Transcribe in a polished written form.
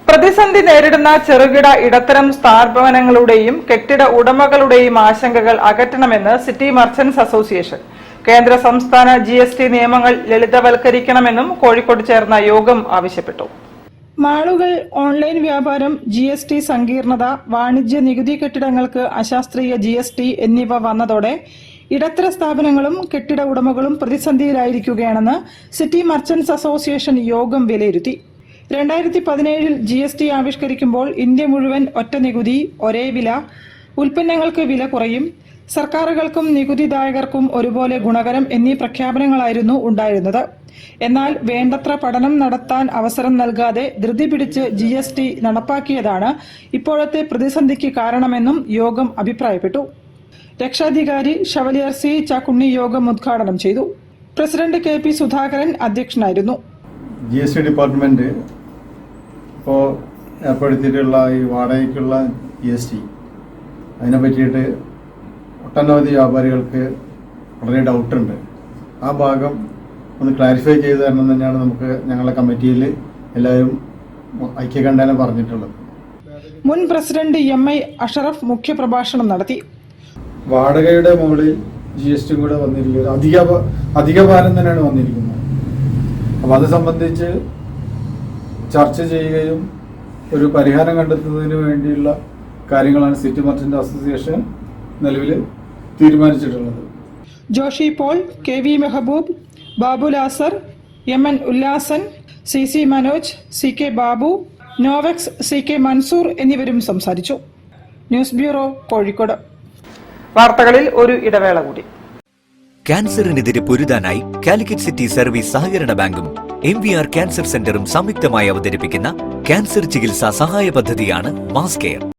പ്രതിസന്ധി നേരിടുന്ന ചെറുകിട ഇടത്തരം സ്ഥാപനങ്ങളുടെയും കെട്ടിട ഉടമകളുടെയും ആശങ്കകൾ അകറ്റണമെന്ന് സിറ്റി മർച്ചന്റ്സ് അസോസിയേഷൻ. കേന്ദ്ര സംസ്ഥാന GST നിയമങ്ങൾ ലളിതവൽക്കരിക്കണമെന്നും കോഴിക്കോട് ചേർന്ന യോഗം ആവശ്യപ്പെട്ടു. മാളുകൾ, ഓൺലൈൻ വ്യാപാരം, GST സങ്കീർണത, വാണിജ്യ നികുതി കെട്ടിടങ്ങൾക്ക് അശാസ്ത്രീയ GST എന്നിവ വന്നതോടെ ഇടത്തര സ്ഥാപനങ്ങളും കെട്ടിട ഉടമകളും പ്രതിസന്ധിയിലായിരിക്കുകയാണെന്ന് സിറ്റി മർച്ചന്റ്സ് അസോസിയേഷൻ യോഗം വിലയിരുത്തി. 2017 GST ആവിഷ്കരിക്കുമ്പോൾ ഇന്ത്യ മുഴുവൻ ഒറ്റ നികുതി, ഒരേ വില, ഉൽപ്പന്നങ്ങൾക്ക് വില കുറയും, സർക്കാരുകൾക്കും നികുതിദായകർക്കും ഒരുപോലെ ഗുണകരം എന്നീ പ്രഖ്യാപനങ്ങളായിരുന്നു ഉണ്ടായിരുന്നത്. എന്നാൽ വേണ്ടത്ര പഠനം നടത്താൻ അവസരം നൽകാതെ ധൃതി പിടിച്ച് GST നടപ്പാക്കിയതാണ് ഇപ്പോഴത്തെ പ്രതിസന്ധിക്ക് കാരണമെന്നും യോഗം അഭിപ്രായപ്പെട്ടു. രക്ഷാധികാരി ഷവലിയർ C. ചാക്കുണ്ണി യോഗം ഉദ്ഘാടനം ചെയ്തു. പ്രസിഡന്റ് KP സുധാകരൻ അധ്യക്ഷനായിരുന്നു. GST ഡിപ്പാർട്ട്മെന്റ് ഇപ്പോൾ ഏർപ്പെടുത്തിയിട്ടുള്ള ഈ വാടകയ്ക്കുള്ള GST അതിനെ പറ്റിയിട്ട് ഒട്ടനവധി വ്യാപാരികൾക്ക് വളരെ ഡൗട്ടുണ്ട്. ആ ഭാഗം ഒന്ന് ക്ലാരിഫൈ ചെയ്ത് തരണം തന്നെയാണ് ഞങ്ങളുടെ കമ്മിറ്റിയിൽ എല്ലാവരും ഐക്യകണ്ഠേന പറഞ്ഞിട്ടുള്ളത്. മുൻ പ്രസിഡന്റ് MI അഷറഫ് മുഖ്യപ്രഭാഷണം നടത്തി. വാടകയുടെ മുകളിൽ GST കൂടെ വന്നിരിക്കുന്നത് അധിക ഭാരം തന്നെയാണ് വന്നിരിക്കുന്നത്. അപ്പോൾ അത് സംബന്ധിച്ച് ചർച്ച ചെയ്യുകയും ഒരു പരിഹാരം കണ്ടെത്തുന്നതിന് വേണ്ടിയുള്ള കാര്യങ്ങളാണ് സിറ്റി മർച്ചന്റ് അസോസിയേഷൻ നിലവിൽ തീരുമാനിച്ചിട്ടുള്ളത്. Joshi Paul, KV Mehboob, Babu Lazar, MN Ullasan, CC Manoj, CK Babu, Novex, CK Mansoor എന്നിവരും സംസാരിച്ചു. News bureau, Kozhikode. വാർത്തകളിൽ ഒരു ഇടവേള കൂടി. ക്യാൻസറിനെതിരെ പൊരുതാനായി കാലിക്കറ്റ് സിറ്റി സർവീസ് സഹകരണ ബാങ്കും MVR ക്യാൻസർ സെന്ററും സംയുക്തമായി അവതരിപ്പിക്കുന്ന ക്യാൻസർ ചികിത്സാ സഹായ പദ്ധതിയാണ് മാസ് കെയർ.